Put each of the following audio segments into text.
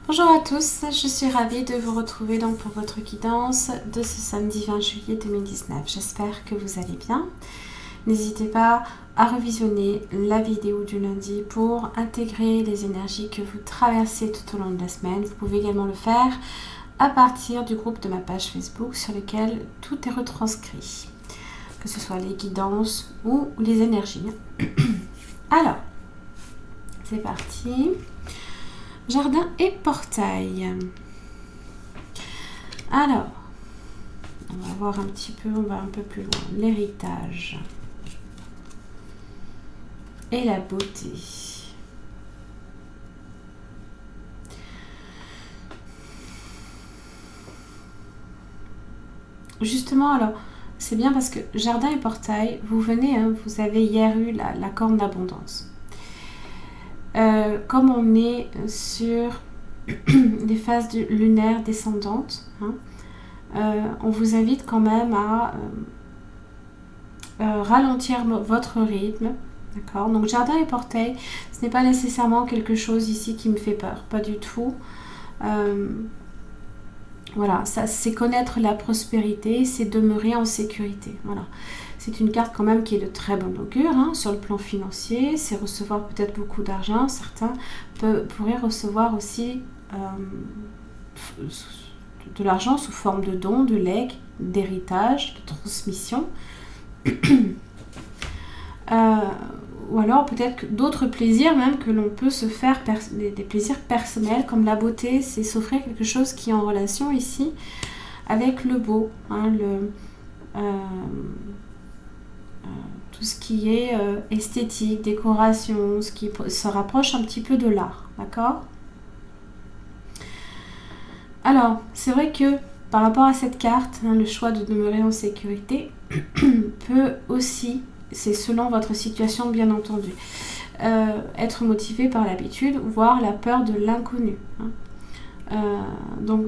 Bonjour à tous, je suis ravie de vous retrouver donc pour votre guidance de ce samedi 20 juillet 2019. J'espère que vous allez bien. N'hésitez pas à revisionner la vidéo du lundi pour intégrer les énergies que vous traversez tout au long de la semaine. Vous pouvez également le faire à partir du groupe de ma page Facebook sur lequel tout est retranscrit, que ce soit les guidances ou les énergies. Alors, c'est parti. Jardin et portail. Alors, on va voir un petit peu, on va un peu plus loin. L'héritage et la beauté. Justement, alors, c'est bien parce que jardin et portail, vous venez, hein, vous avez hier eu la corne d'abondance. Comme on est sur les phases lunaires descendantes, hein, on vous invite quand même à ralentir votre rythme. D'accord ? Donc jardin et portail, ce n'est pas nécessairement quelque chose ici qui me fait peur, pas du tout. Voilà, ça c'est connaître la prospérité, c'est demeurer en sécurité. Voilà. C'est une carte quand même qui est de très bon augure hein, sur le plan financier. C'est recevoir peut-être beaucoup d'argent. Certains pourraient recevoir aussi de l'argent sous forme de dons, de legs, d'héritage, de transmission. Ou alors peut-être d'autres plaisirs même que l'on peut se faire, des plaisirs personnels comme la beauté. C'est s'offrir quelque chose qui est en relation ici avec le beau. Hein, tout ce qui est esthétique, décoration, ce qui se rapproche un petit peu de l'art, d'accord ? Alors, c'est vrai que par rapport à cette carte, hein, le choix de demeurer en sécurité peut aussi, c'est selon votre situation bien entendu, être motivé par l'habitude, voire la peur de l'inconnu. Hein. Donc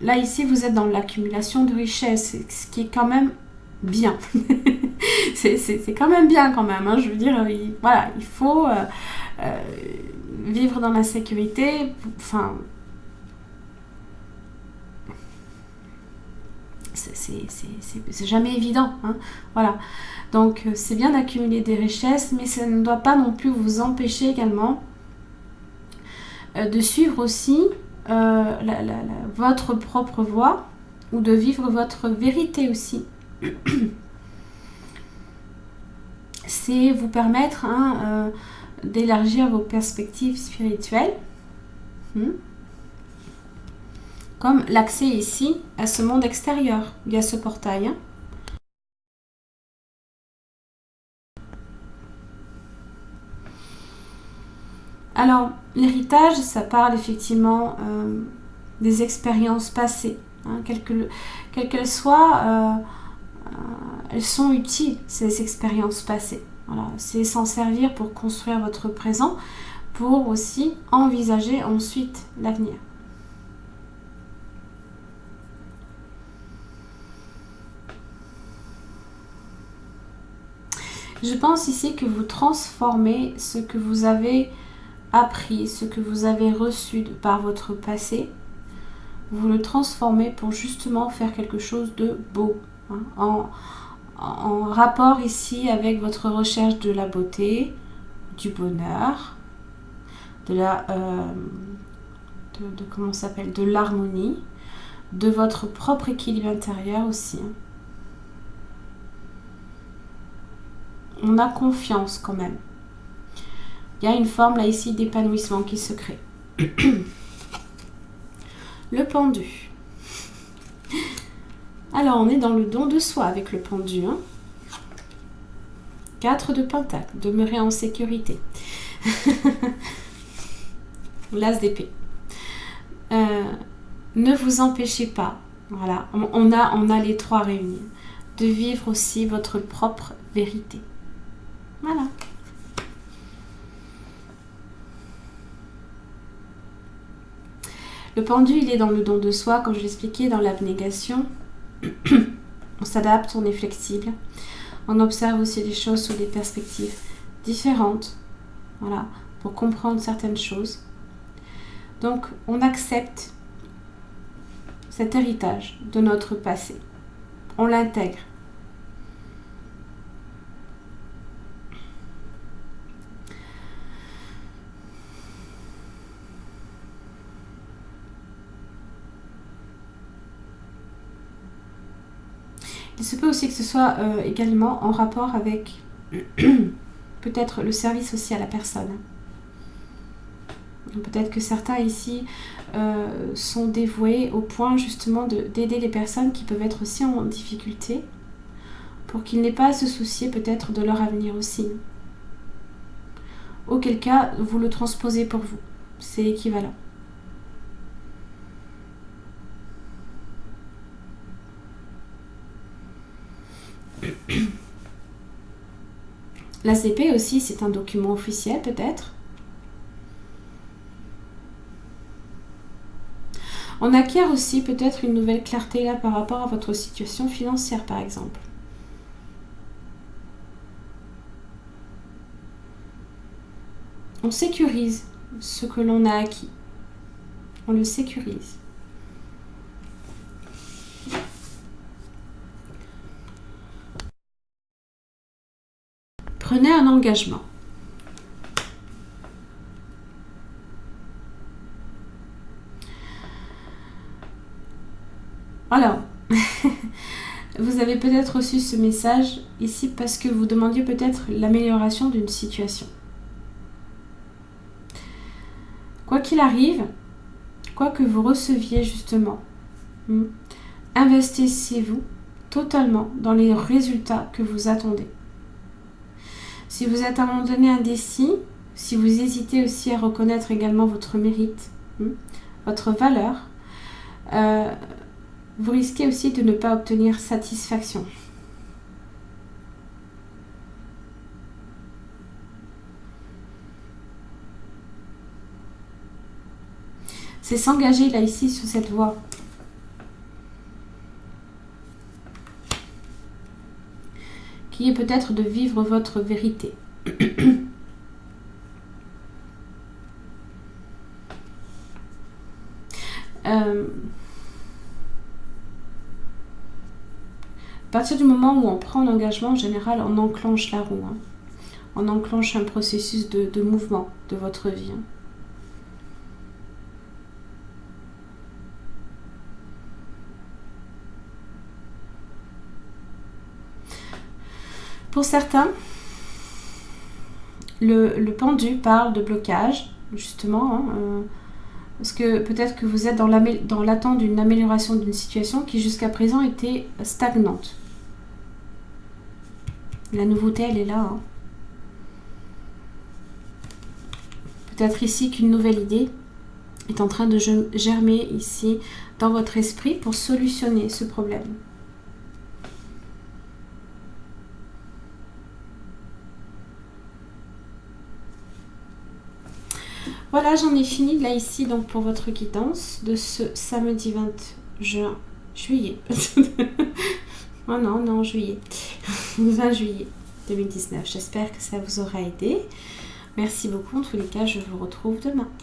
là, ici, vous êtes dans l'accumulation de richesses, ce qui est quand même bien. c'est quand même bien quand même, hein. Je veux dire, il faut vivre dans la sécurité, enfin, c'est jamais évident, hein. Voilà, donc c'est bien d'accumuler des richesses, mais ça ne doit pas non plus vous empêcher également de suivre aussi votre propre voie ou de vivre votre vérité aussi. C'est vous permettre hein, d'élargir vos perspectives spirituelles, comme l'accès ici à ce monde extérieur via ce portail. Hein. Alors, l'héritage, ça parle effectivement des expériences passées, hein, quelles qu'elles soient. Elles sont utiles, ces expériences passées. Voilà, c'est s'en servir pour construire votre présent, pour aussi envisager ensuite l'avenir. Je pense ici que vous transformez ce que vous avez appris, ce que vous avez reçu par votre passé, vous le transformez pour justement faire quelque chose de beau, hein, en rapport ici avec votre recherche de la beauté, du bonheur, de l'harmonie, de votre propre équilibre intérieur aussi. On a confiance quand même. Il y a une forme là ici d'épanouissement qui se crée. Le pendu. Alors, on est dans le don de soi avec le pendu. 4 de Pentacle, demeurer en sécurité. l'as d'épée. Ne vous empêchez pas, voilà, on a les 3 réunis, de vivre aussi votre propre vérité. Voilà. Le pendu, il est dans le don de soi, comme je l'expliquais, dans l'abnégation. On s'adapte, on est flexible. On observe aussi les choses sous des perspectives différentes, voilà, pour comprendre certaines choses. Donc, on accepte cet héritage de notre passé. On l'intègre. Il se peut aussi que ce soit également en rapport avec peut-être le service aussi à la personne. Peut-être que certains ici sont dévoués au point justement d'aider les personnes qui peuvent être aussi en difficulté pour qu'ils n'aient pas à se soucier peut-être de leur avenir aussi. Auquel cas, vous le transposez pour vous. C'est équivalent. L'as d'épée aussi, c'est un document officiel peut-être. On acquiert aussi peut-être une nouvelle clarté là par rapport à votre situation financière par exemple. On sécurise ce que l'on a acquis. On le sécurise. Prenez un engagement. Alors, vous avez peut-être reçu ce message ici parce que vous demandiez peut-être l'amélioration d'une situation. Quoi qu'il arrive, quoi que vous receviez justement, investissez-vous totalement dans les résultats que vous attendez. Si vous êtes à un moment donné indécis, si vous hésitez aussi à reconnaître également votre mérite, votre valeur, vous risquez aussi de ne pas obtenir satisfaction. C'est s'engager là ici sur cette voie. Qui est peut-être de vivre votre vérité. À partir du moment où on prend l'engagement, en général, on enclenche la roue. On enclenche un processus de mouvement de votre vie. Pour certains, le pendu parle de blocage, justement, parce que peut-être que vous êtes dans l'attente d'une amélioration d'une situation qui jusqu'à présent était stagnante. La nouveauté, elle est là. Peut-être ici qu'une nouvelle idée est en train de germer ici dans votre esprit pour solutionner ce problème. Voilà, j'en ai fini là ici donc pour votre guidance de ce samedi 20 juillet. Oh non, juillet. 20 juillet 2019. J'espère que ça vous aura aidé. Merci beaucoup. En tous les cas, je vous retrouve demain.